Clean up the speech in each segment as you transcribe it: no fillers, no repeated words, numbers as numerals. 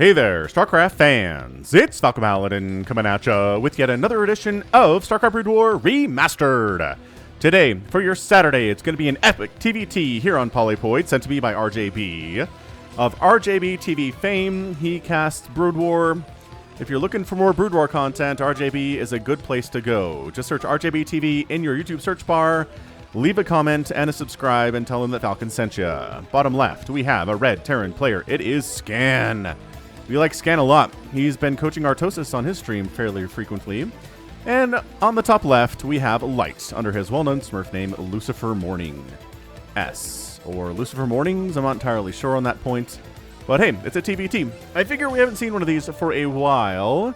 Hey there, StarCraft fans! It's Falcon Paladin coming at ya with yet another edition of StarCraft Brood War Remastered. Today, for your Saturday, it's going to be an epic TVT here on Polypoid, sent to me by RJB. Of RJB TV fame, he casts Brood War. If you're looking for more Brood War content, RJB is a good place to go. Just search RJB TV in your YouTube search bar, leave a comment and a subscribe, and tell him that Falcon sent ya. Bottom left, we have a red Terran player. It is Scan. We like Scan a lot. He's been coaching Artosis on his stream fairly frequently. And on the top left, we have Light, under his well-known Smurf name, Lucifer Morning S. Or Lucifer Mornings, I'm not entirely sure on that point. But hey, it's a TVT. I figure we haven't seen one of these for a while.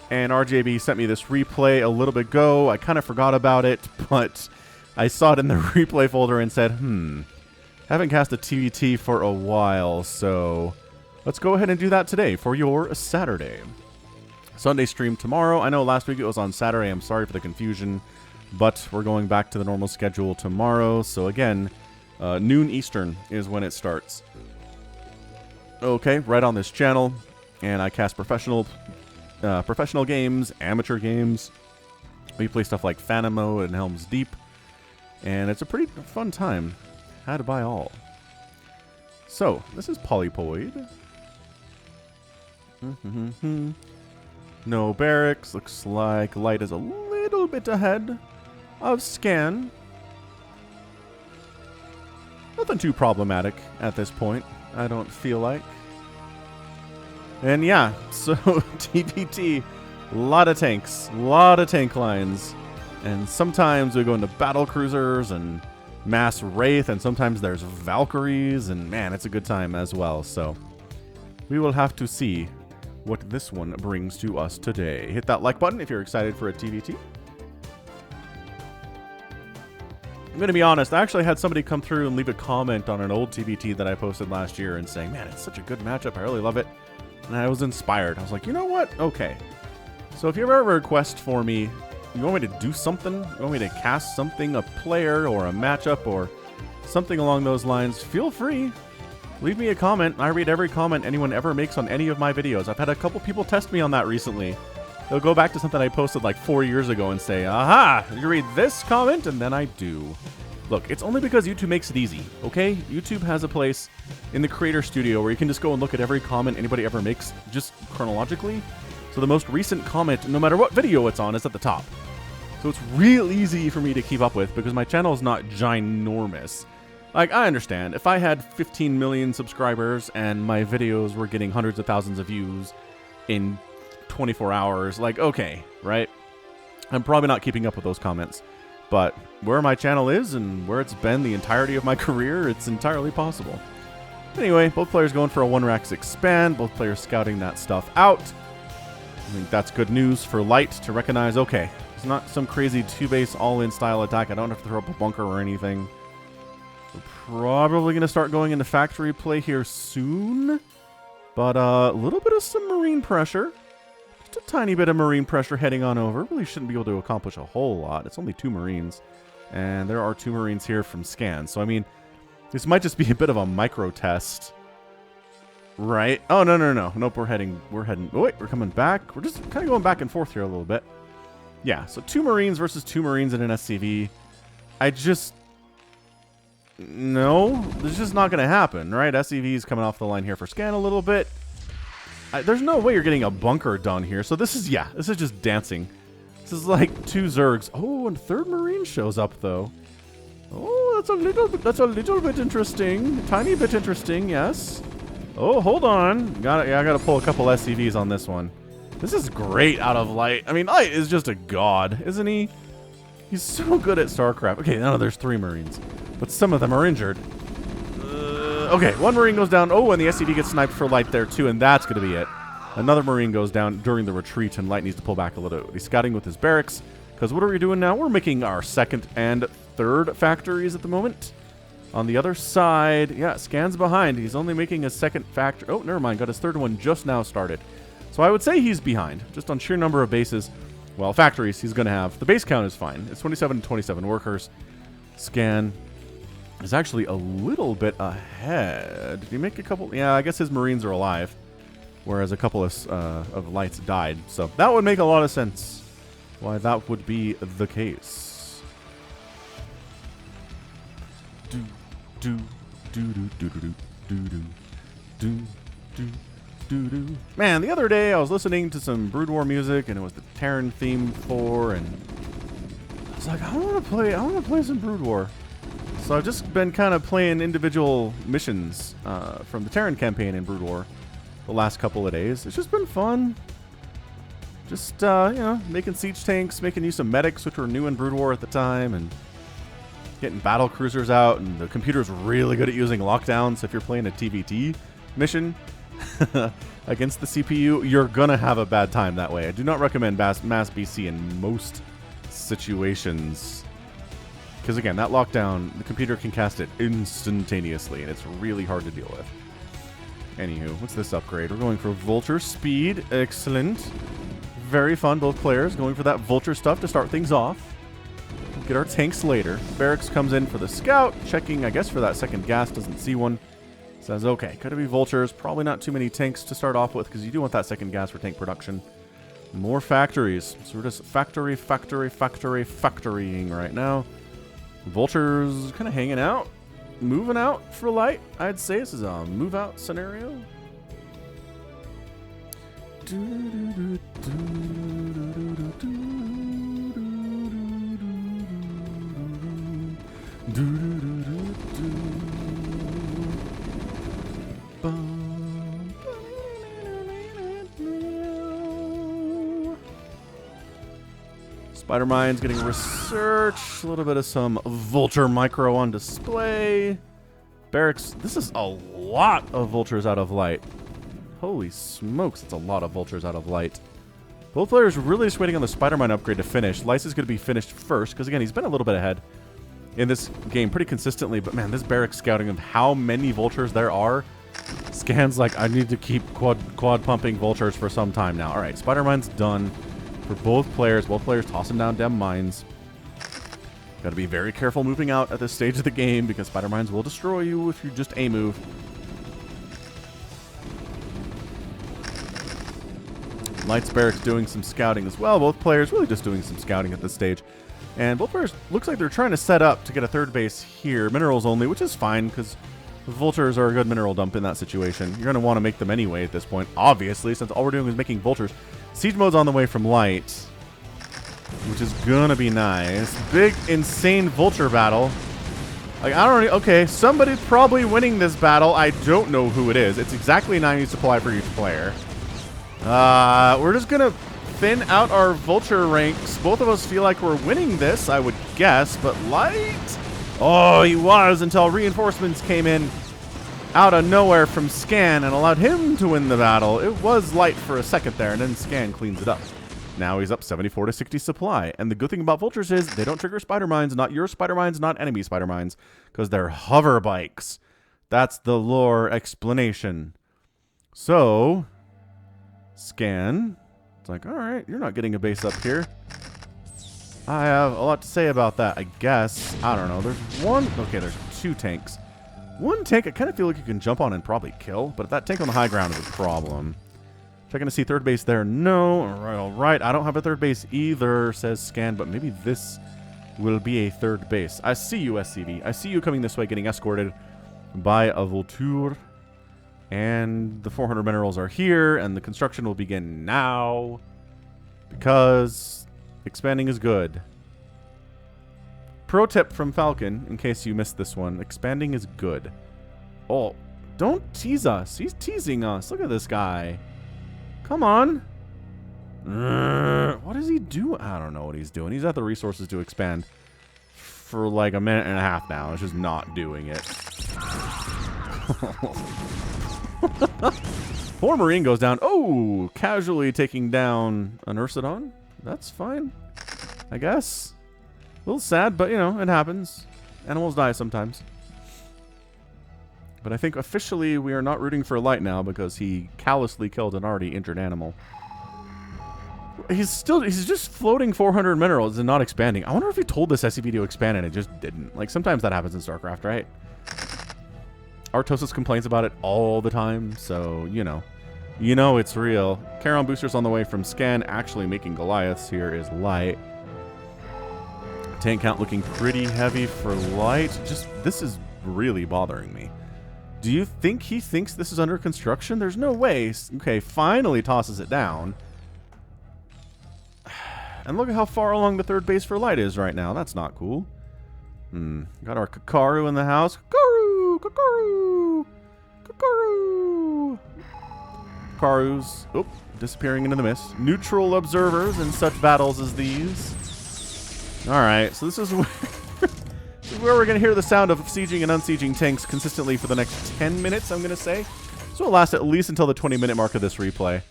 And RJB sent me this replay a little bit ago. I kind of forgot about it, but I saw it in the replay folder and said, haven't cast a TVT for a while, so let's go ahead and do that today for your Saturday. Sunday stream tomorrow. I know last week it was on Saturday. I'm sorry for the confusion, but we're going back to the normal schedule tomorrow. So again, noon Eastern is when it starts. Okay, right on this channel, and I cast professional games, amateur games. We play stuff like Phantom Mode and Helm's Deep, and it's a pretty fun time. Had to buy all. So this is Polypoid. No barracks. Looks like Light is a little bit ahead of Scan. Nothing too problematic at this point, I don't feel like. And yeah, so TVT, a lot of tanks, a lot of tank lines. And sometimes we go into battle cruisers and mass wraith, and sometimes there's Valkyries, and man, it's a good time as well. So we will have to see what this one brings to us today. Hit that like button if you're excited for a TVT. I'm going to be honest, I actually had somebody come through and leave a comment on an old TVT that I posted last year and saying, man, it's such a good matchup, I really love it. And I was inspired. I was like, you know what? Okay. So if you ever have a request for me, you want me to do something? You want me to cast something, a player or a matchup or something along those lines, feel free. Leave me a comment. I read every comment anyone ever makes on any of my videos. I've had a couple people test me on that recently. They'll go back to something I posted like 4 years ago and say, aha, you read this comment? And then I do. Look, it's only because YouTube makes it easy, okay? YouTube has a place in the creator studio where you can just go and look at every comment anybody ever makes just chronologically. So the most recent comment, no matter what video it's on, is at the top. So it's real easy for me to keep up with because my channel is not ginormous. Like, I understand. If I had 15 million subscribers and my videos were getting hundreds of thousands of views in 24 hours, like, okay, right? I'm probably not keeping up with those comments. But where my channel is and where it's been the entirety of my career, it's entirely possible. Anyway, both players going for a 1-Rax expand. Both players scouting that stuff out. I think that's good news for Light to recognize, okay, it's not some crazy 2-base all-in style attack. I don't have to throw up a bunker or anything. We're probably going to start going into factory play here soon. But a little bit of submarine pressure. Just a tiny bit of marine pressure heading on over. Really shouldn't be able to accomplish a whole lot. It's only 2 Marines. And there are 2 Marines here from Scan. So, I mean, this might just be a bit of a micro test. Right? Oh, no. Nope, we're heading. Oh, wait, we're coming back. We're just kind of going back and forth here a little bit. Yeah, so 2 Marines versus 2 Marines in an SCV. No, this is just not going to happen, right? SCV is coming off the line here for Scan a little bit. There's no way you're getting a bunker done here. So this is just dancing. This is like 2 Zergs. Oh, and 3rd Marine shows up, though. Oh, that's a little bit interesting. Tiny bit interesting, yes. Oh, hold on. I gotta pull a couple SCVs on this one. This is great out of Light. I mean, Light is just a god, isn't he? He's so good at StarCraft. Okay, now there's 3 Marines, but some of them are injured. Okay, 1 Marine goes down. Oh, and the SCV gets sniped for Light there too, and that's going to be it. Another Marine goes down during the retreat, and Light needs to pull back a little. He's scouting with his barracks, because what are we doing now? We're making our 2nd and 3rd factories at the moment. On the other side, yeah, Scan's behind. He's only making a 2nd factory. Oh, never mind. Got his 3rd one just now started. So I would say he's behind, just on sheer number of bases. Well, factories he's going to have. The base count is fine. It's 27 to 27 workers. Scan is actually a little bit ahead. Did he make a couple? Yeah, I guess his Marines are alive. whereas a couple of lights died. So that would make a lot of sense why that would be the case. Do do do do do do do do do do do do. Man, the other day I was listening to some Brood War music, and it was the Terran theme 4, and I was like, I want to play some Brood War. So I've just been kind of playing individual missions from the Terran campaign in Brood War the last couple of days. It's just been fun. Just, you know, making siege tanks, making use of medics, which were new in Brood War at the time, and getting battle cruisers out. And the computer's really good at using lockdowns. So if you're playing a TVT mission against the CPU, you're going to have a bad time that way. I do not recommend mass BC in most situations. Because again, that lockdown, the computer can cast it instantaneously, and it's really hard to deal with. Anywho, what's this upgrade? We're going for Vulture speed. Excellent. Very fun, both players going for that Vulture stuff to start things off. We'll get our tanks later. Barracks comes in for the scout, checking, I guess, for that second gas. Doesn't see one. Says, okay, could it be Vultures? Probably not too many tanks to start off with, because you do want that second gas for tank production. More factories. So we're just factorying right now. Vultures kind of hanging out, moving out for light. I'd say this is a move out scenario. Spider Mine's getting research. A little bit of some Vulture micro on display. Barracks. This is a lot of Vultures out of light. Holy smokes, it's a lot of Vultures out of light. Both players really just waiting on the Spider Mine upgrade to finish. Lyce is going to be finished first, because again, he's been a little bit ahead in this game pretty consistently. But man, this barrack scouting of how many Vultures there are. Scan's like, I need to keep quad pumping Vultures for some time now. All right, Spider Mine's done. For both players tossing down dem mines. Got to be very careful moving out at this stage of the game, because spider mines will destroy you if you just A move. Lights Barracks doing some scouting as well. Both players really just doing some scouting at this stage. And both players looks like they're trying to set up to get a third base here. Minerals only, which is fine, because Vultures are a good mineral dump in that situation. You're going to want to make them anyway at this point, obviously, since all we're doing is making Vultures. Siege mode's on the way from light, which is gonna be nice. Big, insane Vulture battle. Like, I don't know. Okay, somebody's probably winning this battle. I don't know who it is. It's exactly 90 supply for each player. We're just gonna thin out our Vulture ranks. Both of us feel like we're winning this, I would guess, but light? Oh, he was, until reinforcements came in out of nowhere from Scan and allowed him to win the battle. It was light for a second there, and then Scan cleans it up. Now he's up 74 to 60 supply. And the good thing about Vultures is they don't trigger spider mines, not your spider mines, not enemy spider mines, because they're hover bikes. That's the lore explanation. So, Scan, it's like, all right, you're not getting a base up here. I have a lot to say about that, I guess. I don't know. There's one. Okay, there's two tanks. One tank, I kind of feel like you can jump on and probably kill, but that tank on the high ground is a problem. Checking to see third base there. No. All right. I don't have a third base either, says Scan, but maybe this will be a third base. I see you, SCV. I see you coming this way, getting escorted by a Vulture. And the 400 minerals are here, and the construction will begin now, because expanding is good. Pro tip from Falcon, in case you missed this one. Expanding is good. Oh, don't tease us. He's teasing us. Look at this guy. Come on. What does he do? I don't know what he's doing. He's got the resources to expand for like a minute and a half now. It's just not doing it. Poor Marine goes down. Oh, casually taking down an Ursidon. That's fine, I guess. A little sad, but, you know, it happens. Animals die sometimes. But I think officially we are not rooting for Light now, because he callously killed an already injured animal. He's just floating 400 minerals and not expanding. I wonder if he told this SCV to expand and it just didn't. Like, sometimes that happens in StarCraft, right? Artosis complains about it all the time, so, you know. You know it's real. Charon boosters on the way from Scan, actually making Goliaths here is Light. Tank count looking pretty heavy for Light. This is really bothering me. Do you think he thinks this is under construction? There's no way. Okay, finally tosses it down. And look at how far along the third base for Light is right now. That's not cool. Got our Kakaru in the house. Kakaru! Kakaru! Kakaru! Kakaru's disappearing into the mist. Neutral observers in such battles as these. Alright, so this is where we're going to hear the sound of sieging and unsieging tanks consistently for the next 10 minutes, I'm going to say. So it'll last at least until the 20-minute mark of this replay.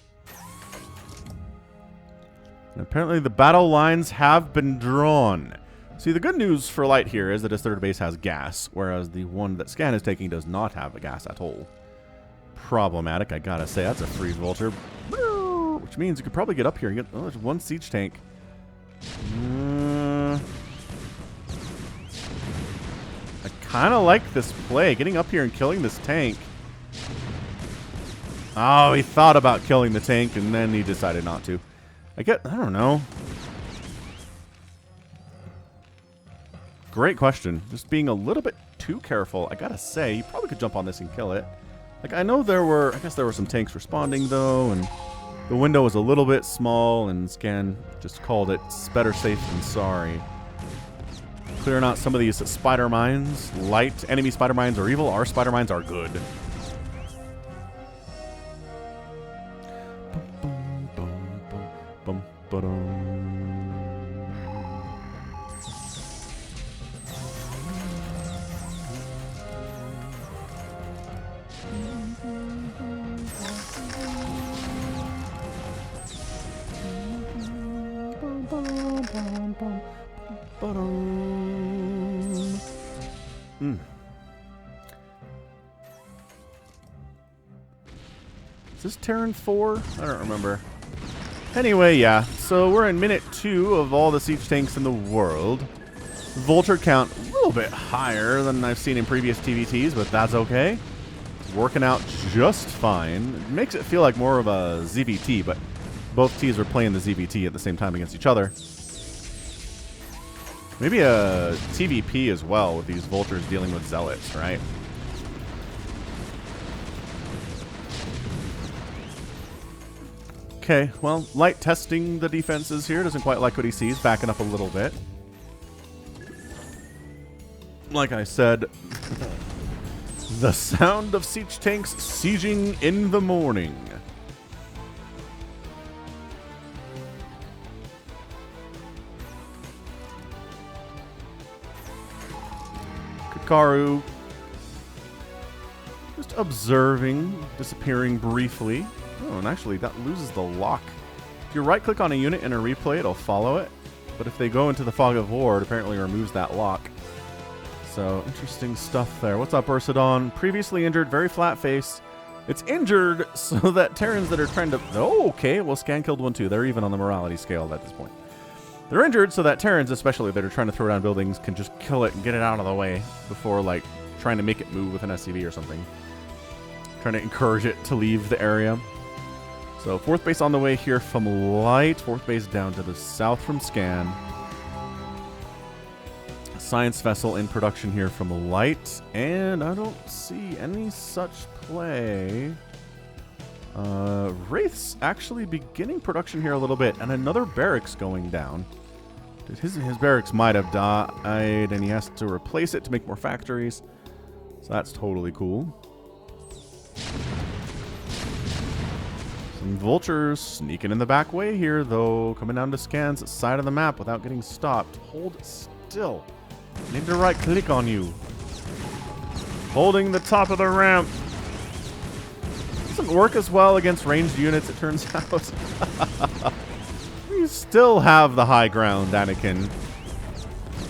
And apparently the battle lines have been drawn. See, the good news for Light here is that his third base has gas, whereas the one that Scan is taking does not have a gas at all. Problematic, I gotta say. That's a freeze Vulture. Which means you could probably get up here and get... Oh, there's one siege tank. I kind of like this play. Getting up here and killing this tank. Oh, he thought about killing the tank and then he decided not to. I don't know. Great question. Just being a little bit too careful. I gotta say, you probably could jump on this and kill it. Like, I know I guess there were some tanks responding though, and the window was a little bit small, and Scan just called it better safe than sorry. Clearing out some of these spider mines. Light enemy spider mines are evil. Our spider mines are good. Is this Terran 4? I don't remember. Anyway, yeah. So we're in minute 2 of all the siege tanks in the world. Vulture count a little bit higher than I've seen in previous TVTs, but that's okay. It's working out just fine. It makes it feel like more of a ZVT, but both Ts are playing the ZVT at the same time against each other. Maybe a TVP as well with these Vultures dealing with Zealots, right? Okay, well, Light testing the defenses here. Doesn't quite like what he sees. Backing up a little bit. Like I said, the sound of siege tanks sieging in the morning. Kakaru just observing, disappearing briefly. Oh, and actually that loses the lock. If you right click on a unit in a replay, it'll follow it. But if they go into the Fog of War, it apparently removes that lock. So, interesting stuff there. What's up, Ursidon? Previously injured, very flat face. It's injured so that Terrans that are trying to... Oh, okay. Well, Scan killed one too. They're even on the morality scale at this point. They're injured so that Terrans, especially that are trying to throw down buildings, can just kill it and get it out of the way before, like, trying to make it move with an SCV or something. Trying to encourage it to leave the area. So, 4th base on the way here from Light. 4th base down to the south from Scan. Science vessel in production here from Light. And I don't see any such play. Wraith's actually beginning production here a little bit. And another barracks going down. His barracks might have died, and he has to replace it to make more factories. So that's totally cool. Some Vultures sneaking in the back way here, though. Coming down to Scan's side of the map without getting stopped. Hold still. Need to right click on you. Holding the top of the ramp. Doesn't work as well against ranged units, it turns out. You still have the high ground, Anakin.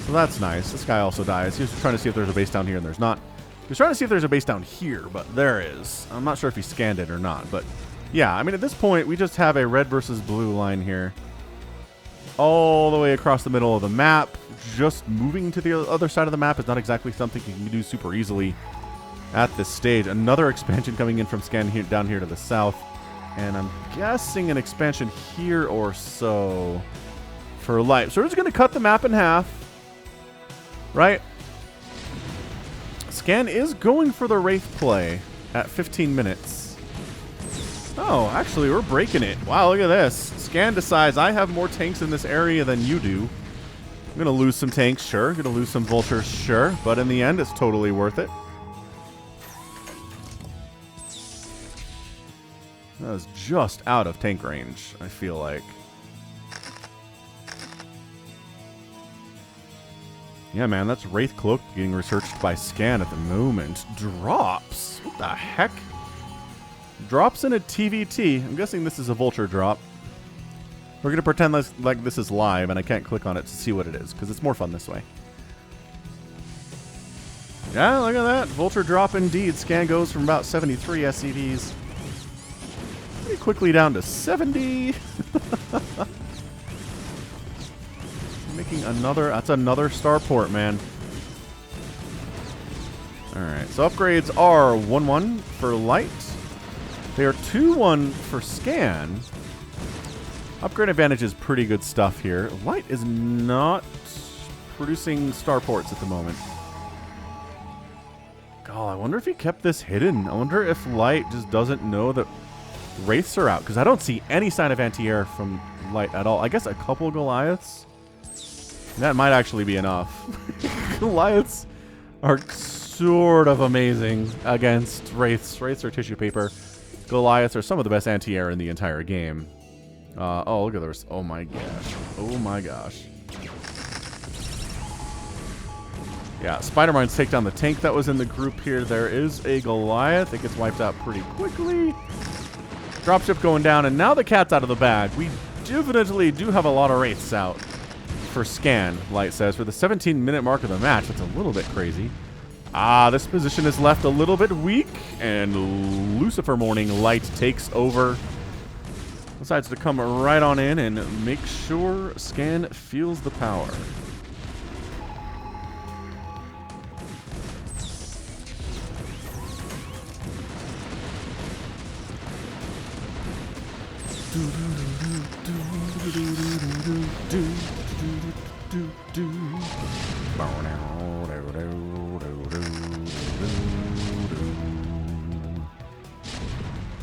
So that's nice. This guy also dies. He was trying to see if there's a base down here, and there's not. He was trying to see if there's a base down here, but there is. I'm not sure if he scanned it or not, but yeah, I mean, at this point, we just have a red versus blue line here. All the way across the middle of the map. Just moving to the other side of the map is not exactly something you can do super easily at this stage. Another expansion coming in from Scan here, down here to the south. And I'm guessing an expansion here or so for light. So we're just going to cut the map in half. Right? Scan is going for the Wraith play at 15 minutes. Oh, actually, we're breaking it. Wow, look at this. Scan decides I have more tanks in this area than you do. I'm going to lose some tanks, sure. Going to lose some vultures, sure. But in the end, it's totally worth it. That was just out of tank range, I feel like. Yeah, man, that's Wraith Cloak getting researched by Scan at the moment. Drops? What the heck? Drops in a TVT. I'm guessing this is a Vulture drop. We're going to pretend like this is live, and I can't click on it to see what it is, because it's more fun this way. Yeah, look at that. Vulture drop indeed. Scan goes from about 73 SCVs pretty quickly down to 70. Making another... That's another starport, man. Alright, so upgrades are 1-1 for Light. They are 2-1 for Scan. Upgrade advantage is pretty good stuff here. Light is not producing starports at the moment. God, I wonder if he kept this hidden. I wonder if Light just doesn't know that Wraiths are out, because I don't see any sign of anti-air from Light at all. I guess a couple Goliaths. That might actually be enough. Goliaths are sort of amazing against Wraiths. Wraiths are tissue paper. Goliaths are some of the best anti-air in the entire game. Oh, look at this. Oh my gosh. Oh my gosh. Yeah, Spider-Mines take down the tank that was in the group here. There is a Goliath. It gets wiped out pretty quickly. Dropship going down, and now the cat's out of the bag. We definitely do have a lot of Wraiths out for Scan, Light says. For the 17-minute mark of the match, that's a little bit crazy. This position is left a little bit weak, and Lucifer Morning Light takes over. Decides to come right on in and make sure Scan feels the power.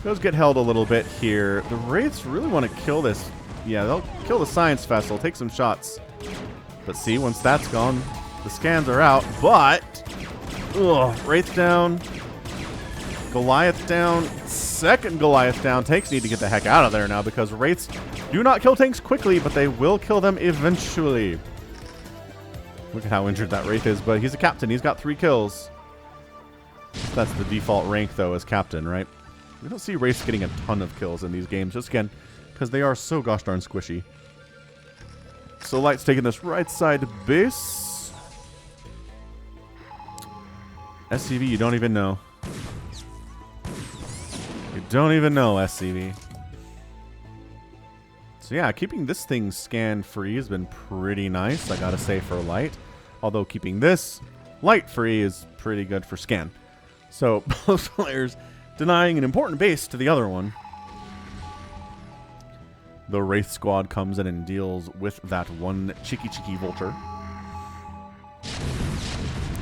Does get held a little bit here. The Wraiths really want to kill this. Yeah, they'll kill the Science Vessel, take some shots. But see, once that's gone, the Scans are out. But, Wraith down. Goliath down. Second Goliath down. Tanks need to get the heck out of there now, because Wraiths do not kill tanks quickly, but they will kill them eventually. Look at how injured that Wraith is, but he's a captain. He's got 3 kills. That's the default rank, though, as captain, right? We don't see Wraiths getting a ton of kills in these games, just again, because they are so gosh darn squishy. So Light's taking this right side base. SCV, you don't even know. You don't even know, SCV. So yeah, keeping this thing scan free has been pretty nice, I gotta say, for Light. Although keeping this Light free is pretty good for Scan. So both players denying an important base to the other one. The Wraith squad comes in and deals with that one cheeky Vulture.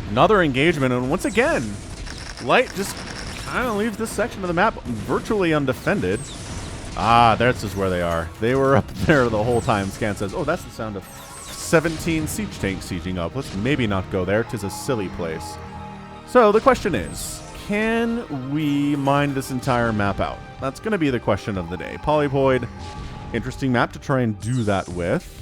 Another engagement, and once again, Light just kind of leaves this section of the map virtually undefended. This is where they are. They were up there the whole time. Scan says, oh, that's the sound of 17 siege tanks sieging up. Let's maybe not go there. 'Tis a silly place. So the question is, can we mine this entire map out? That's going to be the question of the day. Polypoid, interesting map to try and do that with.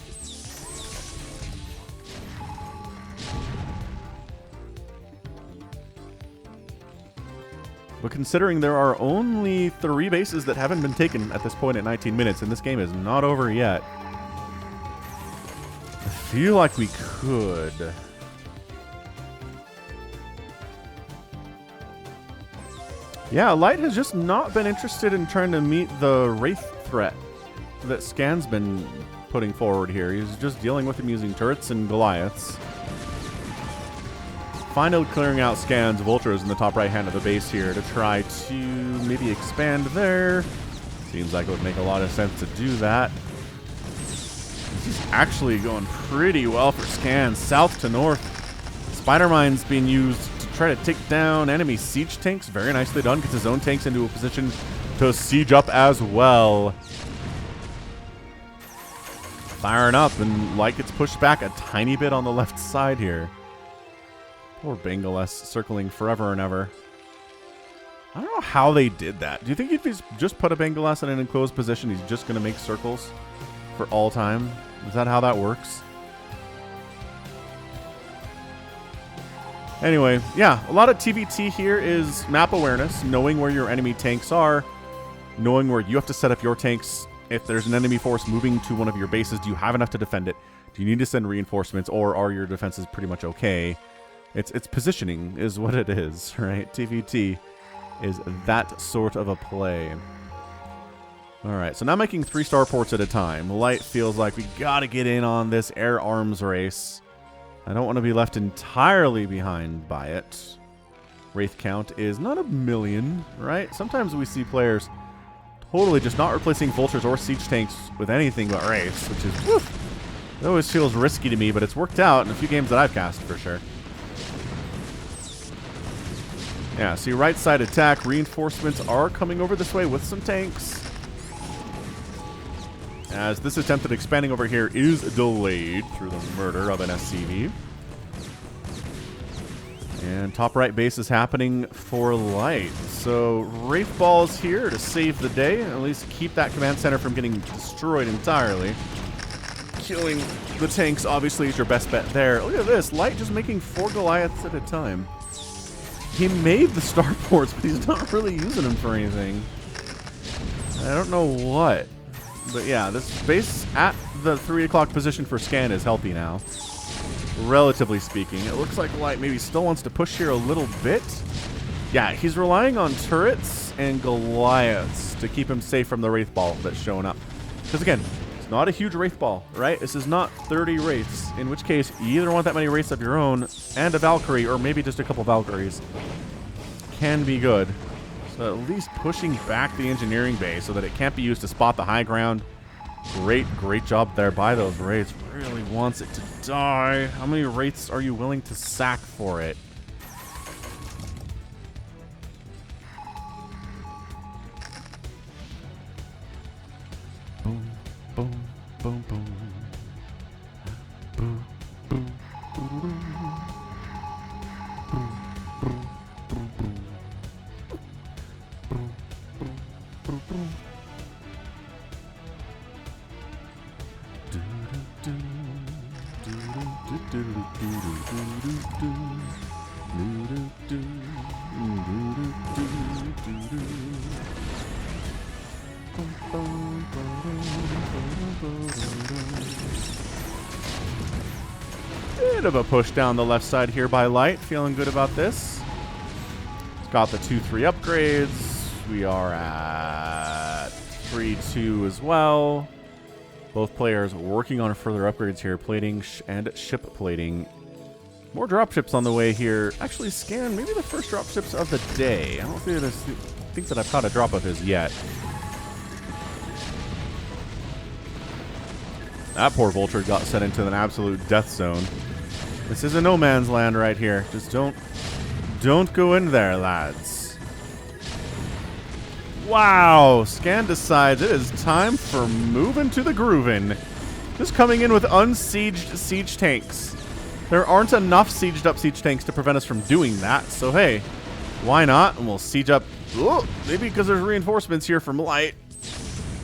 But considering there are only 3 bases that haven't been taken at this point at 19 minutes, and this game is not over yet, I feel like we could. Yeah, Light has just not been interested in trying to meet the Wraith threat that Scan's been putting forward here. He's just dealing with him using turrets and Goliaths. Finally clearing out Scan's Vultures in the top right hand of the base here to try to maybe expand there. Seems like it would make a lot of sense to do that. This is actually going pretty well for scans. South to north. Spider Mine's being used to try to take down enemy siege tanks. Very nicely done. Gets his own tanks into a position to siege up as well. Firing up, and Light gets pushed back a tiny bit on the left side here. Poor Bengal S circling forever and ever. I don't know how they did that. Do you think if he's just put a Bengal S in an enclosed position, he's just going to make circles for all time? Is that how that works? Anyway, yeah, a lot of TVT here is map awareness, knowing where your enemy tanks are, knowing where you have to set up your tanks. If there's an enemy force moving to one of your bases, do you have enough to defend it? Do you need to send reinforcements, or are your defenses pretty much okay? It's positioning is what it is, right? TVT is that sort of a play. All right, so now making 3 starports at a time. Light feels like we got to get in on this air arms race. I don't want to be left entirely behind by it. Wraith count is not a million, right? Sometimes we see players totally just not replacing vultures or siege tanks with anything but wraiths, which is, woof, it always feels risky to me, but it's worked out in a few games that I've cast for sure. Yeah, see, right side attack. Reinforcements are coming over this way with some tanks. As this attempt at expanding over here is delayed through the murder of an SCV. And top right base is happening for Light. So Wraith Balls here to save the day. At least keep that command center from getting destroyed entirely. Killing the tanks obviously is your best bet there. Look at this. Light just making 4 Goliaths at a time. He made the starports, but he's not really using them for anything. I don't know what. But yeah, this base at the 3 o'clock position for scan is healthy now. Relatively speaking. It looks like Light maybe still wants to push here a little bit. Yeah, he's relying on turrets and Goliaths to keep him safe from the Wraith Ball that's showing up. Because again, it's not a huge Wraith Ball, right? This is not 30 Wraiths, in which case you either want that many Wraiths of your own and a Valkyrie, or maybe just a couple Valkyries. Can be good. So at least pushing back the engineering base so that it can't be used to spot the high ground. Great job there by those Wraiths. Really wants it to die. How many Wraiths are you willing to sack for it? Boom, boom, boom, boom. Boom, boom, boom, boom. Bit of a push down the left side here by Light. Feeling good about this. It's got the 2-3 upgrades. We are at 3-2 as well. Both players working on further upgrades here. Plating and ship plating. More dropships on the way here. Actually, Scan, maybe the first dropships of the day. I don't think that I've caught a drop of his yet. That poor Vulture got sent into an absolute death zone. This is a no man's land right here. Just don't go in there, lads. Wow, Scan decides it is time for moving to the groovin'. Just coming in with unsieged siege tanks. There aren't enough sieged up siege tanks to prevent us from doing that, so hey, why not? And we'll siege up, maybe because there's reinforcements here from Light.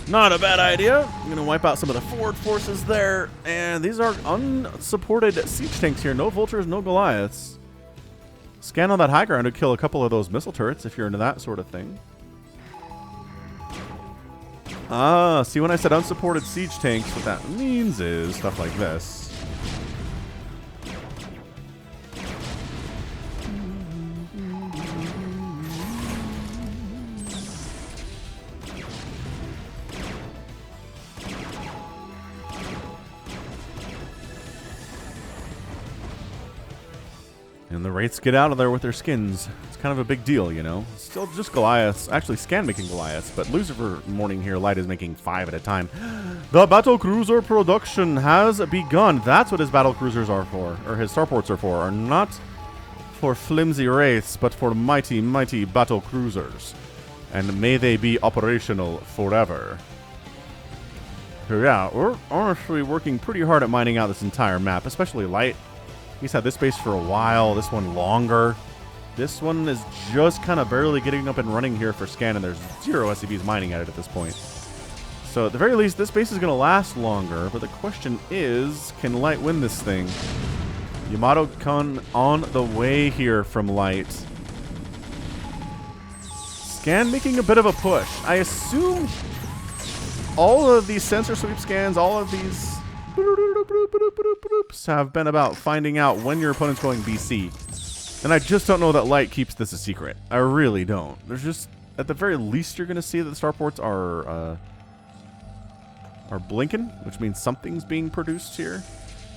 Not a bad idea. I'm going to wipe out some of the forward forces there. And these are unsupported siege tanks here. No Vultures, no Goliaths. Scan on that high ground to kill a couple of those missile turrets if you're into that sort of thing. Ah, see, when I said unsupported siege tanks, what that means is stuff like this. And the Wraiths get out of there with their skins. It's kind of a big deal, you know. Still just Goliaths. Actually, Scan making Goliaths, but Lucifer Morning here, Light is making 5 at a time. The battle cruiser production has begun. That's what his battle cruisers are for, or his starports are for, are not for flimsy Wraiths, but for mighty, mighty battle cruisers. And may they be operational forever. So yeah, we're honestly working pretty hard at mining out this entire map, especially Light. He's had this base for a while, this one longer. This one is just kind of barely getting up and running here for Scan, and there's 0 SCVs mining at it at this point. So at the very least, this base is going to last longer, but the question is, can Light win this thing? Yamato-kun on the way here from Light. Scan making a bit of a push. I assume all of these sensor sweep scans, all of these have been about finding out when your opponent's going BC. And I just don't know that Light keeps this a secret. I really don't. There's just, at the very least, you're going to see that the starports are blinking, which means something's being produced here.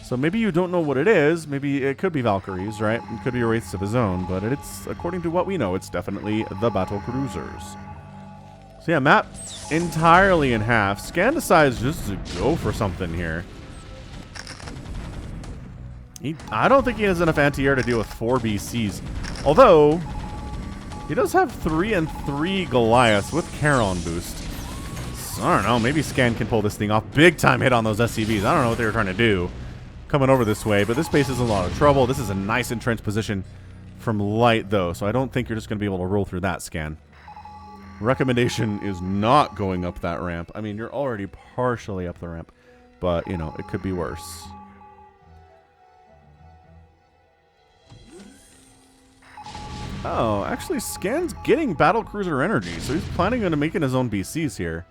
So maybe you don't know what it is. Maybe it could be Valkyries, right? It could be Wraiths of his own, but it's, according to what we know, it's definitely the battle cruisers. So yeah, map entirely in half. Scan decides just to go for something here. I don't think he has enough anti-air to deal with 4 BCs. Although, he does have 3 and 3 Goliaths with Charon boost. So I don't know, maybe Scan can pull this thing off. Big time hit on those SCVs. I don't know what they were trying to do coming over this way, but this base is in a lot of trouble. This is a nice entrenched position from Light, though, so I don't think you're just going to be able to roll through that, Scan. Recommendation is not going up that ramp. I mean, you're already partially up the ramp, but, you know, it could be worse. Oh, actually, Scan's getting battlecruiser energy, so he's planning on making his own BCs here.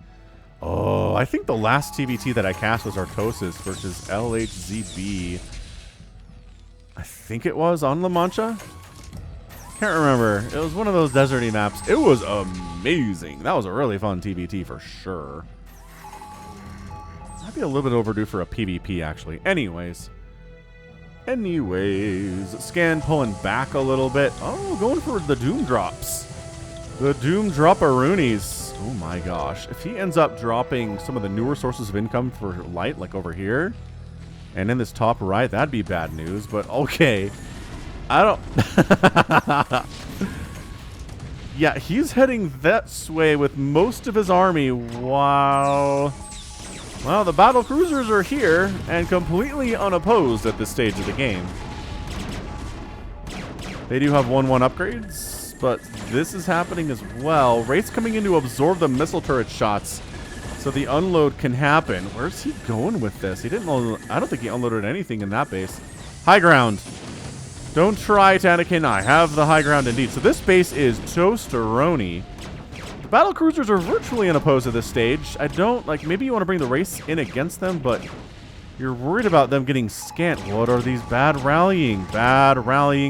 Oh, I think the last TVT that I cast was Artosis versus LHZB. I think it was on La Mancha. Can't remember. It was one of those deserty maps. It was amazing. That was a really fun TVT for sure. Might be a little bit overdue for a PvP, actually. Anyways, Scan pulling back a little bit. Oh, going for the Doom drops. The Doom Drop-a-roonies. Oh my gosh. If he ends up dropping some of the newer sources of income for Light, like over here, and in this top right, that'd be bad news, but okay. I don't... Yeah, he's heading that way with most of his army while... Well, the battle cruisers are here and completely unopposed at this stage of the game. They do have 1-1 upgrades, but this is happening as well. Wraith's coming in to absorb the missile turret shots so the unload can happen. Where's he going with this? He didn't unload, I don't think he unloaded anything in that base. High ground. Don't try, Tanakin. I have the high ground indeed. So this base is toasteroni. Battle cruisers are virtually unopposed at this stage. I don't, like, maybe you want to bring the race in against them, but you're worried about them getting scanned. What are these bad rallying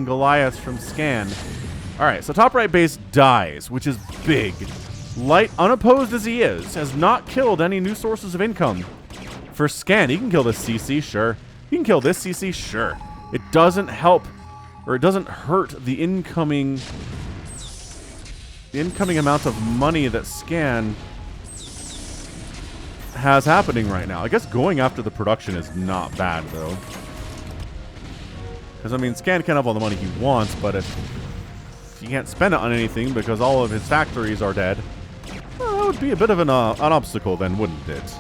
Goliaths from Scan? Alright, so top right base dies, which is big. Light, unopposed as he is, has not killed any new sources of income. For Scan, he can kill this CC, sure. He can kill this CC, sure. It doesn't help, or it doesn't hurt the incoming amount of money that Scan has happening right now. I guess going after the production is not bad, though. Because, I mean, Scan can have all the money he wants, but if he can't spend it on anything because all of his factories are dead, well, that would be a bit of an obstacle then, wouldn't it?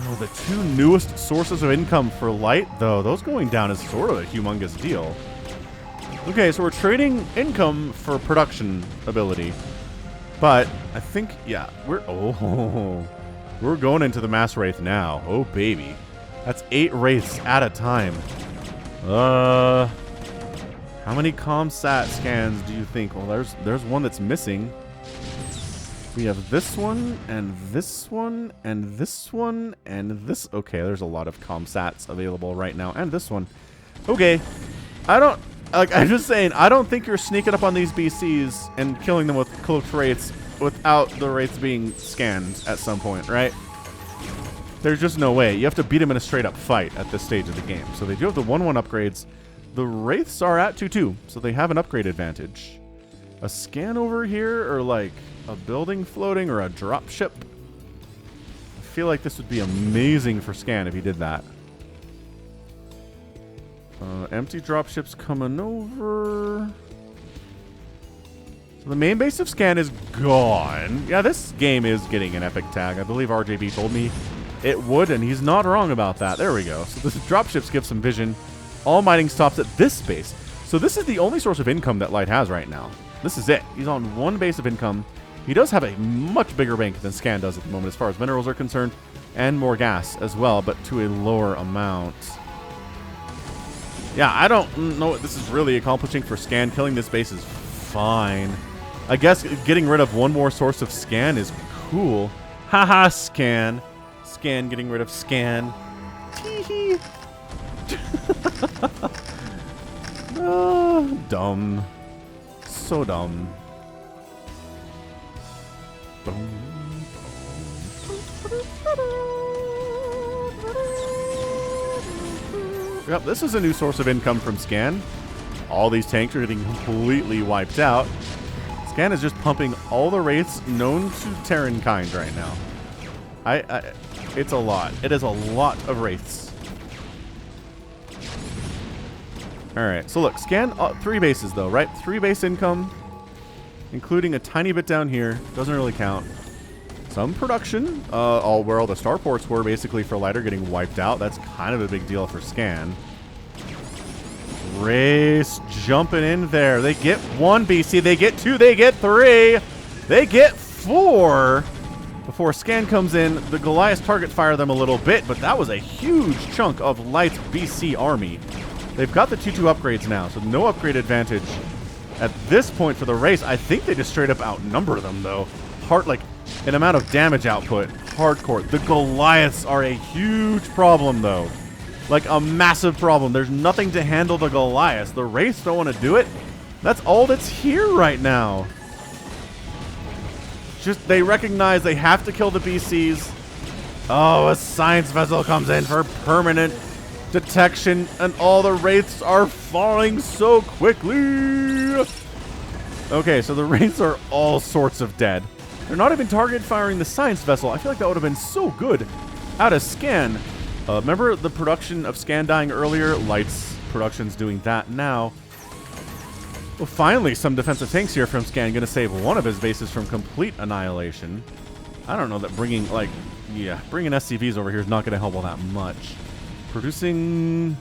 Oh, the 2 newest sources of income for Light, though, those going down is sort of a humongous deal. Okay, so we're trading income for production ability. But I think, yeah, we're going into the mass wraith now. Oh, baby. That's 8 wraiths at a time. How many ComSat scans do you think? Well, there's one that's missing. We have this one, and this one, and this one, and this. Okay, there's a lot of ComSats available right now, and this one. Okay, I'm just saying, I don't think you're sneaking up on these BCs and killing them with cloaked wraiths without the wraiths being scanned at some point, right? There's just no way. You have to beat him in a straight-up fight at this stage of the game. So they do have the 1-1 upgrades. The Wraiths are at 2-2, so they have an upgrade advantage. A scan over here, or like a building floating, or a dropship. I feel like this would be amazing for Scan if he did that. Empty dropships coming over. So the main base of Scan is gone. Yeah, this game is getting an epic tag. I believe RJB told me it would, and he's not wrong about that. There we go. So the dropships give some vision. All mining stops at this base. So this is the only source of income that Light has right now. This is it. He's on one base of income. He does have a much bigger bank than Scan does at the moment as far as minerals are concerned, and more gas as well, but to a lower amount. Yeah, I don't know what this is really accomplishing for Scan. Killing this base is fine. I guess getting rid of one more source of Scan is cool. Haha, Scan. Scan getting rid of Scan. Tee-hee. Dumb. So dumb. Yep, this is a new source of income from Scan. All these tanks are getting completely wiped out. Scan is just pumping all the Wraiths known to Terran kind right now. It's a lot. It is a lot of Wraiths. Alright, so look, Scan, 3 bases though, right? 3 base income, including a tiny bit down here. Doesn't really count. Some production, where all the starports were basically for Lighter getting wiped out. That's kind of a big deal for Scan. Race jumping in there. They get 1 BC, they get 2, they get 3, they get 4. Before Scan comes in, the Goliaths target fire them a little bit, but that was a huge chunk of Light's BC army. They've got the 2-2 upgrades now, so no upgrade advantage at this point for the race. I think they just straight up outnumber them, though. Like, an amount of damage output. Hardcore. The Goliaths are a huge problem, though. Like, a massive problem. There's nothing to handle the Goliaths. The Wraiths don't want to do it. That's all that's here right now. Just, they recognize they have to kill the BCs. Oh, a science vessel comes in for permanent detection, and all the Wraiths are falling so quickly. Okay, so the Wraiths are all sorts of dead. They're not even target firing the science vessel. I feel like that would have been so good out of Scan. Remember the production of Scan dying earlier? Light's production's doing that now. Well, finally, some defensive tanks here from Scan. Going to save one of his bases from complete annihilation. I don't know that bringing, like, yeah, bringing SCVs over here is not going to help all that much. Producing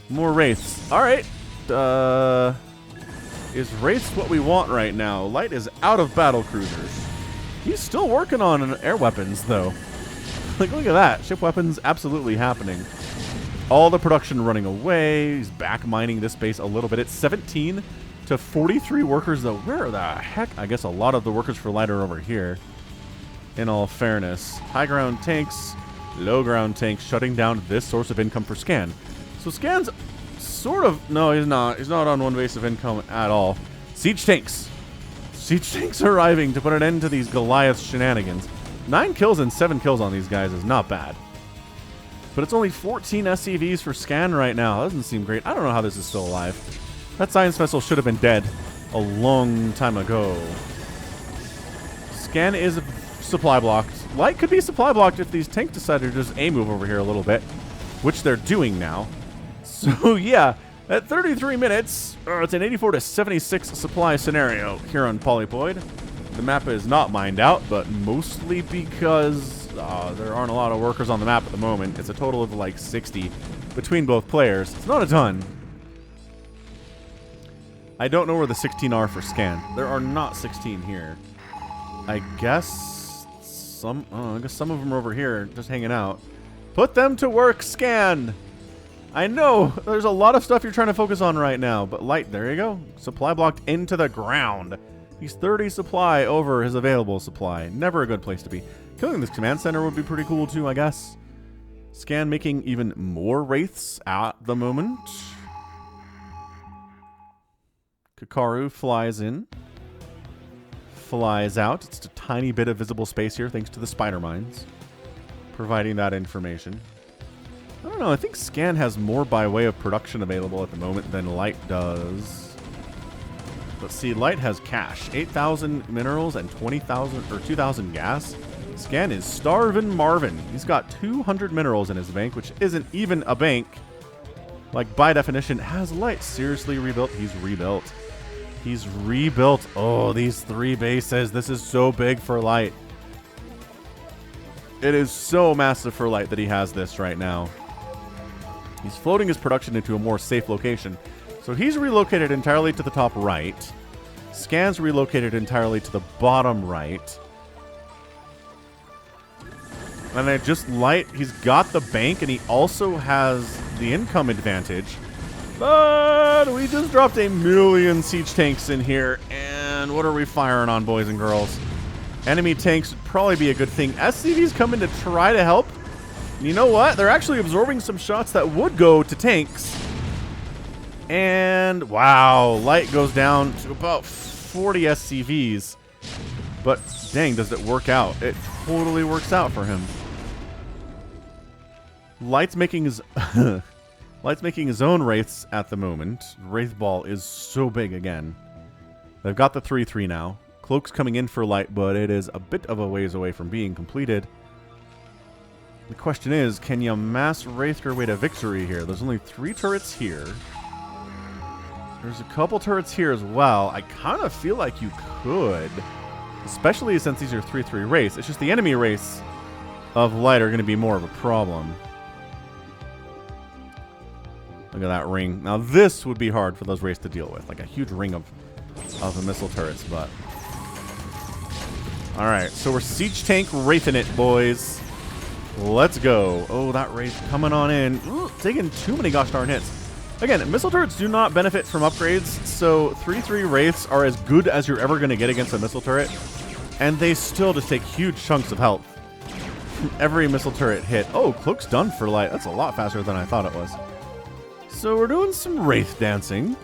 more Wraiths. All right. Is Wraiths what we want right now? Light is out of battle cruisers. He's still working on air weapons, though. Like, look at that. Ship weapons absolutely happening. All the production running away. He's back mining this base a little bit. It's 17 to 43 workers, though. Where the heck? I guess a lot of the workers for Light are over here, in all fairness. High ground tanks, low ground tanks shutting down this source of income for Scan. So Scan's sort of... No, he's not. He's not on one base of income at all. Siege tanks. Siege tanks arriving to put an end to these Goliath shenanigans. 9 kills and 7 kills on these guys is not bad. But it's only 14 SCVs for Scan right now. That doesn't seem great. I don't know how this is still alive. That science vessel should have been dead a long time ago. Scan is supply blocked. Light could be supply blocked if these tanks decided to just A-move over here a little bit, which they're doing now. So, yeah, at 33 minutes, it's an 84 to 76 supply scenario here on Polypoid. The map is not mined out, but mostly because there aren't a lot of workers on the map at the moment. It's a total of like 60 between both players. It's not a ton. I don't know where the 16 are for Scan. There are not 16 here. I guess some of them are over here just hanging out. Put them to work, Scan! I know, there's a lot of stuff you're trying to focus on right now, but Light, there you go. Supply blocked into the ground. He's 30 supply over his available supply. Never a good place to be. Killing this command center would be pretty cool too, I guess. Scan making even more Wraiths at the moment. Kakaru flies in. Flies out. It's a tiny bit of visible space here thanks to the spider mines. providing that information. I don't know. I think Scan has more by way of production available at the moment than Light does. Let's see. Light has cash. 8,000 minerals and 20,000 or 2,000 gas. Scan is starvin' Marvin. He's got 200 minerals in his bank, which isn't even a bank. Like, by definition, has Light seriously rebuilt? He's rebuilt. He's rebuilt. Oh, these 3 bases. This is so big for Light. It is so massive for Light that he has this right now. He's floating his production into a more safe location. So he's relocated entirely to the top right. Scan's relocated entirely to the bottom right. And I just Light, he's got the bank and he also has the income advantage. But we just dropped 1,000,000 siege tanks in here. And what are we firing on, boys and girls? Enemy tanks would probably be a good thing. SCV's coming to try to help. And you know what? They're actually absorbing some shots that would go to tanks. And wow, Light goes down to about 40 SCVs. But dang, does it work out? It totally works out for him. Light's making his Light's making his own wraiths at the moment. Wraith Ball is so big again. They've got the 3/3 now. Cloak's coming in for Light, but it is a bit of a ways away from being completed. The question is, can you mass Wraith your way to victory here? There's only 3 turrets here. There's a couple turrets here as well. I kind of feel like you could. Especially since these are 3/3 Wraiths. It's just the enemy Wraiths of Light are going to be more of a problem. Look at that ring. Now this would be hard for those Wraiths to deal with. Like a huge ring of the missile turrets, but... Alright, so we're Siege Tank Wraithing it, boys. Let's go. Oh, that Wraith coming on in. Ooh, taking too many gosh darn hits. Again, missile turrets do not benefit from upgrades, so 3/3 Wraiths are as good as you're ever going to get against a missile turret, and they still just take huge chunks of health from every missile turret hit. Oh, Cloak's done for Light. That's a lot faster than I thought it was. So we're doing some Wraith dancing.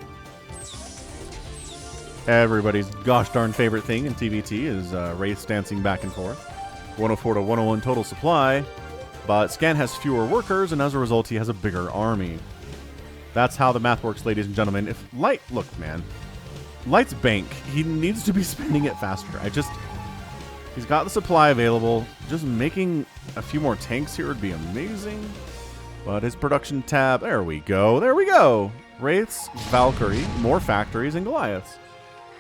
Everybody's gosh darn favorite thing in TBT is Wraiths dancing back and forth. 104 to 101 total supply, but Scan has fewer workers, and as a result, he has a bigger army. That's how the math works, ladies and gentlemen. If Light, look, man, Light's bank, he needs to be spending it faster. He's got the supply available. Just making a few more tanks here would be amazing. But his production tab, there we go. There we go. Wraiths, Valkyrie, more factories, and Goliaths.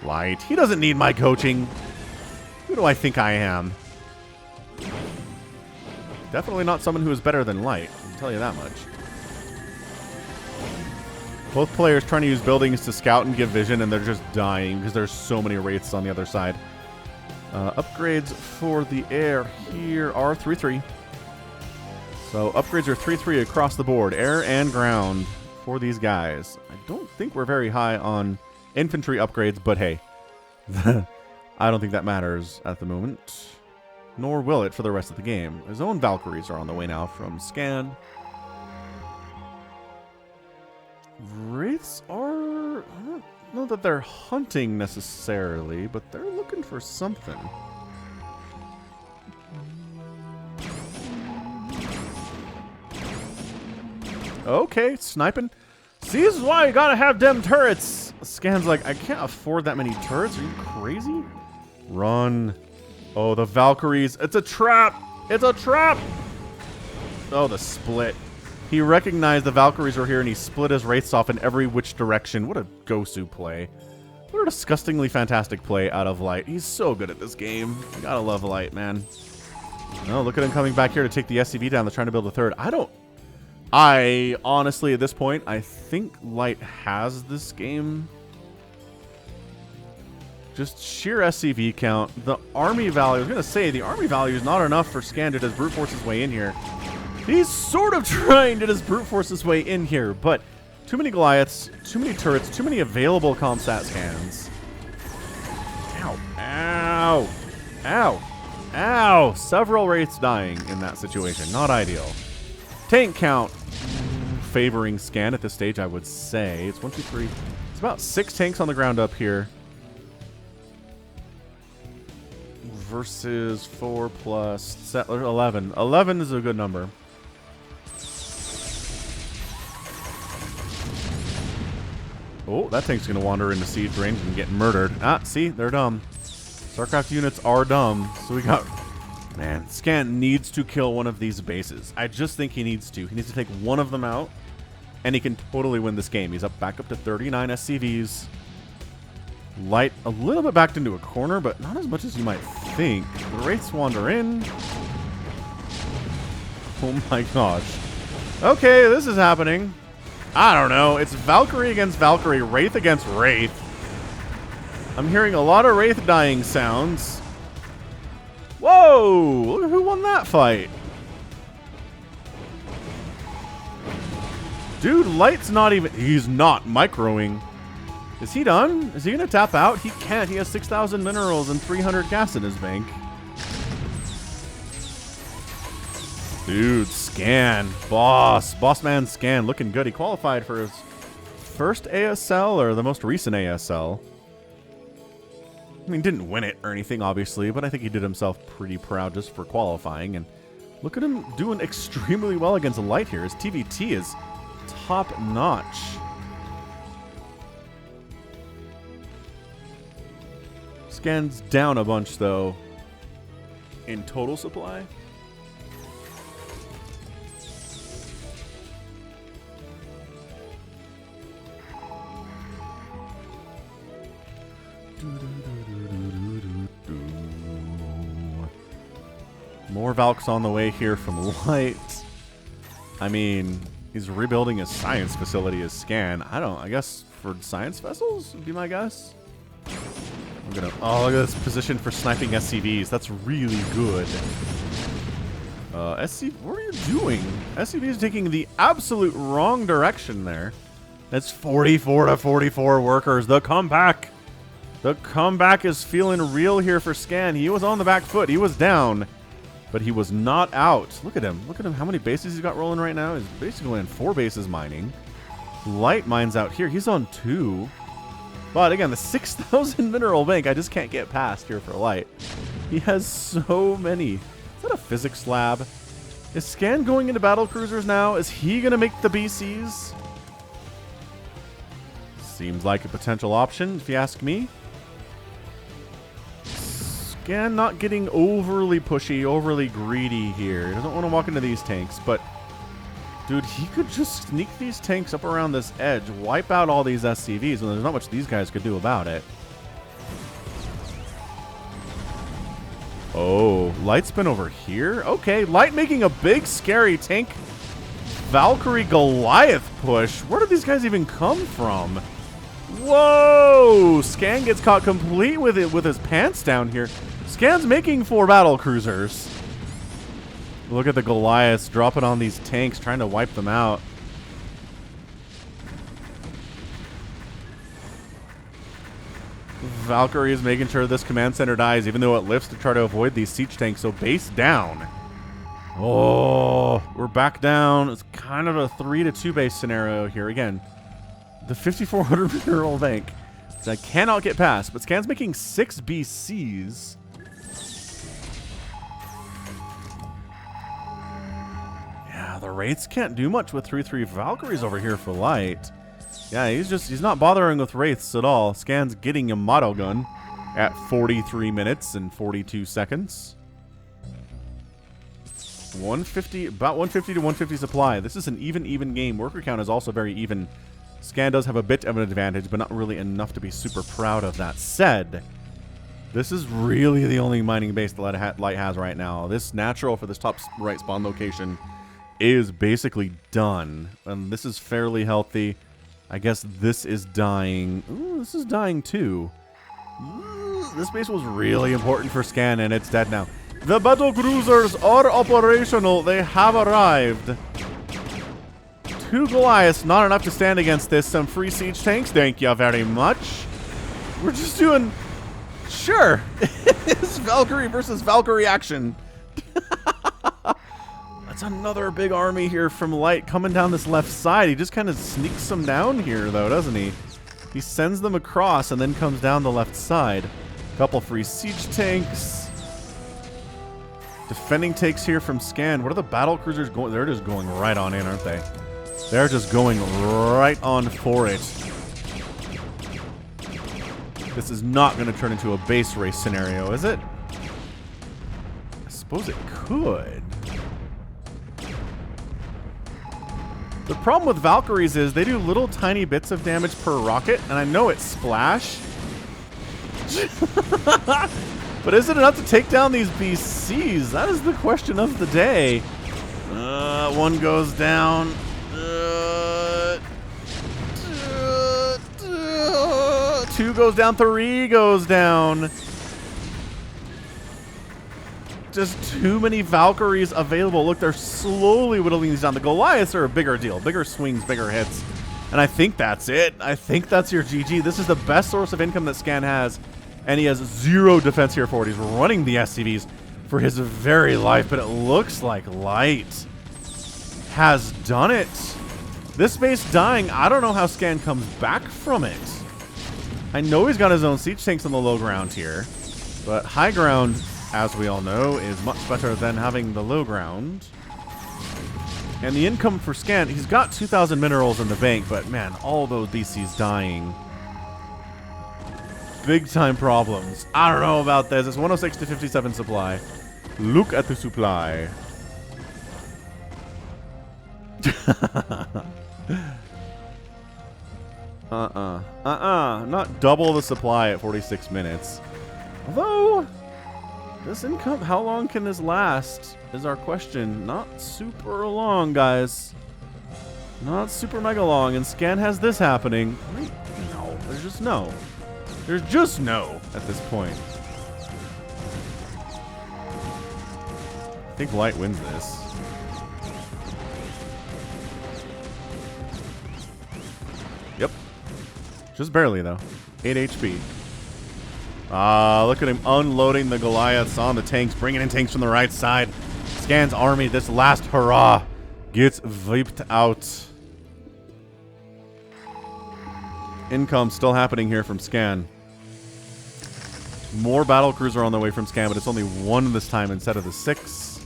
Light, he doesn't need my coaching. Who do I think I am? Definitely not someone who is better than Light, I can tell you that much. Both players trying to use buildings to scout and give vision, and they're just dying because there's so many Wraiths on the other side. Upgrades for the air here are 3/3. So upgrades are 3/3 across the board, air and ground for these guys. I don't think we're very high on infantry upgrades, but hey, I don't think that matters at the moment. Nor will it for the rest of the game. His own Valkyries are on the way now from Scan. Wraiths are... I don't know that they're hunting necessarily, but they're looking for something. Okay, sniping. See, this is why you gotta have them turrets. Scan's like, I can't afford that many turrets. Are you crazy? Run. Oh, the Valkyries. It's a trap. It's a trap. Oh, the split. He recognized the Valkyries were here, and he split his Wraiths off in every which direction. What a Gosu play. What a disgustingly fantastic play out of Light. He's so good at this game. You gotta love Light, man. Oh, look at him coming back here to take the SCV down. They're trying to build a third. I honestly, at this point, I think Light has this game. Just sheer SCV count. The army value, I was going to say, the army value is not enough for Scan to just brute force his way in here. He's sort of trying to just brute force his way in here, but too many Goliaths, too many turrets, too many available Comsat scans. Ow. Ow. Ow. Ow. Several Wraiths dying in that situation. Not ideal. Tank count favoring Scan at this stage, I would say. It's 1, 2, 3. It's about 6 tanks on the ground up here. versus 4 plus Settler 11. 11 is a good number. Oh, that tank's going to wander into siege range and get murdered. Ah, see? They're dumb. StarCraft units are dumb. So we got... Man, Scan needs to kill one of these bases. I just think he needs to. He needs to take one of them out, and he can totally win this game. He's back up to 39 SCVs. Light a little bit backed into a corner, but not as much as you might think. The Wraiths wander in. Oh my gosh. Okay, this is happening. I don't know. It's Valkyrie against Valkyrie, Wraith against Wraith. I'm hearing a lot of Wraith dying sounds. Whoa! Look at who won that fight. Dude, Light's not even... He's not microing. Is he done? Is he going to tap out? He can't. He has 6,000 minerals and 300 gas in his bank. Dude, Scan. Boss man Scan. Looking good. He qualified for his first ASL or the most recent ASL. I mean, didn't win it or anything, obviously, but I think he did himself pretty proud just for qualifying. And look at him doing extremely well against Light here. His TVT is top notch. Scan's down a bunch, though, in total supply. More Valks on the way here from Light. I mean, he's rebuilding his science facility as Scan. I guess for science vessels would be my guess. I'm gonna... Oh, look at this position for sniping SCVs. That's really good. SC... What are you doing? SCV is taking the absolute wrong direction there. That's 44 to 44 workers. The comeback. The comeback is feeling real here for Scan. He was on the back foot. He was down, but he was not out. Look at him. Look at him. How many bases he's got rolling right now? He's basically on 4 bases mining. Light mines out here. He's on 2. But again, the 6,000 mineral bank, I just can't get past here for Light. He has so many. Is that a physics lab? Is Scan going into battle cruisers now? Is he going to make the BCs? Seems like a potential option, if you ask me. Scan not getting overly pushy, overly greedy here. He doesn't want to walk into these tanks, but... Dude, he could just sneak these tanks up around this edge, wipe out all these SCVs, and there's not much these guys could do about it. Oh, Light's been over here? Okay, Light making a big, scary tank Valkyrie Goliath push. Where did these guys even come from? Whoa! Scan gets caught complete with it with his pants down here. Scan's making 4 battle cruisers. Look at the Goliaths dropping on these tanks, trying to wipe them out. Valkyrie is making sure this command center dies, even though it lifts to try to avoid these siege tanks. So base down. Oh, we're back down. It's kind of a 3-2 base scenario here. Again, the 5,400 mineral bank that I cannot get past, but Scan's making 6 BCs. Yeah, the Wraiths can't do much with 3-3 Valkyries over here for Light. Yeah, he's not bothering with Wraiths at all. Scan's getting a model gun at 43 minutes and 42 seconds. 150, about 150 to 150 supply. This is an even game. Worker count is also very even. Scan does have a bit of an advantage, but not really enough to be super proud of. That said, this is really the only mining base that Light has right now. This natural for this top right spawn location is basically done. And this is fairly healthy. I guess this is dying. Ooh, this is dying too. Ooh, this base was really important for Scan, and it's dead now. The battle cruisers are operational. They have arrived. 2 Goliaths, not enough to stand against this. Some free siege tanks, thank you very much. We're just doing... Sure. It's Valkyrie versus Valkyrie action. That's another big army here from Light coming down this left side. He just kind of sneaks them down here, though, doesn't he? He sends them across and then comes down the left side. Couple free siege tanks. Defending takes here from Scan. What are the battle cruisers going? They're just going right on in, aren't they? They're just going right on for it. This is not going to turn into a base race scenario, is it? I suppose it could. The problem with Valkyries is they do little tiny bits of damage per rocket, and I know it's splash. But is it enough to take down these BCs? That is the question of the day. One goes down. Two goes down. Three goes down. Just too many Valkyries available. Look, they're slowly whittling these down. The Goliaths are a bigger deal. Bigger swings, bigger hits. And I think that's it. I think that's your GG. This is the best source of income that Scan has. And he has 0 defense here for it. He's running the SCVs for his very life. But it looks like Light has done it. This base dying, I don't know how Scan comes back from it. I know he's got his own siege tanks on the low ground here. But high ground, as we all know, is much better than having the low ground. And the income for Scan, he's got 2,000 minerals in the bank, but man, all those BCs dying. Big time problems. I don't know about this. It's 106 to 57 supply. Look at the supply. Not double the supply at 46 minutes. Although, this income, how long can this last is our question. Not super long, guys. Not super mega long. And Scan has this happening. Wait, no. There's just no. There's just no at this point. I think Light wins this. Yep. Just barely, though. 8 HP. Look at him unloading the Goliaths on the tanks, bringing in tanks from the right side. Scan's army, this last hurrah, gets wiped out. Income still happening here from Scan. More battle cruiser on the way from Scan, but it's only 1 this time instead of the 6.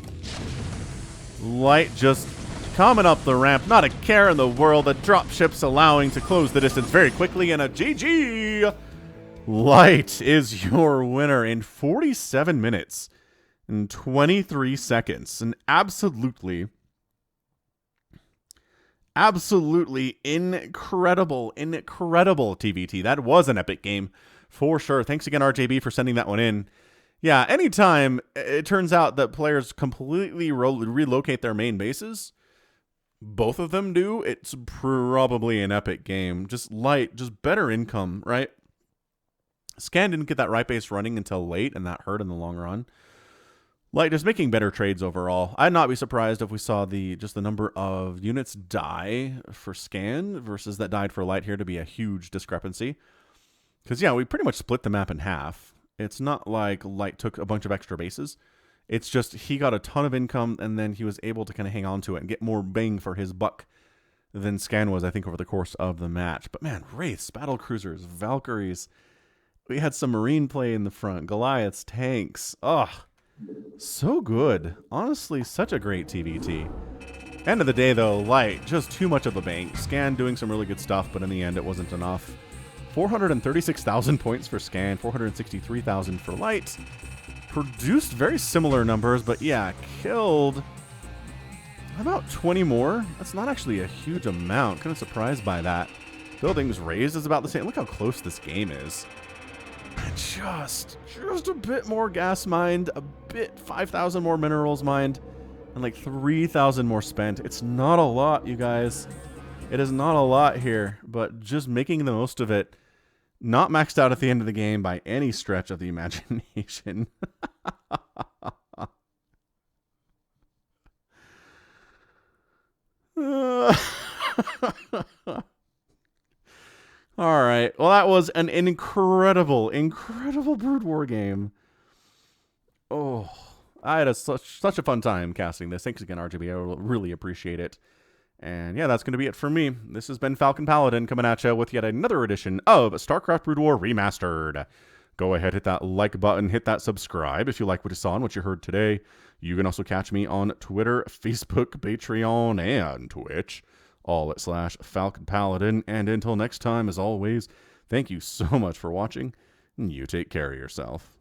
Light just coming up the ramp. Not a care in the world. The dropship's allowing to close the distance very quickly, and a GG. Light is your winner in 47 minutes and 23 seconds. An absolutely incredible TVT. That was an epic game for sure. Thanks again, RJB, for sending that one in. Yeah, anytime it turns out that players completely relocate their main bases, both of them do, it's probably an epic game. Just Light, just better income, right? Scan didn't get that right base running until late, and that hurt in the long run. Light is making better trades overall. I'd not be surprised if we saw just the number of units die for Scan versus that died for Light here to be a huge discrepancy. Because, yeah, we pretty much split the map in half. It's not like Light took a bunch of extra bases. It's just he got a ton of income, and then he was able to kind of hang on to it and get more bang for his buck than Scan was, I think, over the course of the match. But, man, Wraiths, Battle Cruisers, Valkyries. We had some Marine play in the front. Goliaths, tanks. Ugh. So good. Honestly, such a great TVT. End of the day, though, Light, just too much of a bank. Scan doing some really good stuff, but in the end, it wasn't enough. 436,000 points for Scan, 463,000 for Light. Produced very similar numbers, but yeah, killed about 20 more. That's not actually a huge amount. Kind of surprised by that. Buildings raised is about the same. Look how close this game is. Just a bit more gas mined, a bit 5,000 more minerals mined, and like 3,000 more spent. It's not a lot, you guys. It is not a lot here, but just making the most of it. Not maxed out at the end of the game by any stretch of the imagination. All right. Well, that was an incredible Brood War game. Oh, I had such a fun time casting this. Thanks again, RGB. I really appreciate it. And yeah, that's going to be it for me. This has been Falcon Paladin coming at you with yet another edition of StarCraft Brood War Remastered. Go ahead, hit that like button, hit that subscribe if you like what you saw and what you heard today. You can also catch me on Twitter, Facebook, Patreon, and Twitch, all at /Falcon Paladin. And until next time, as always, thank you so much for watching, and you take care of yourself.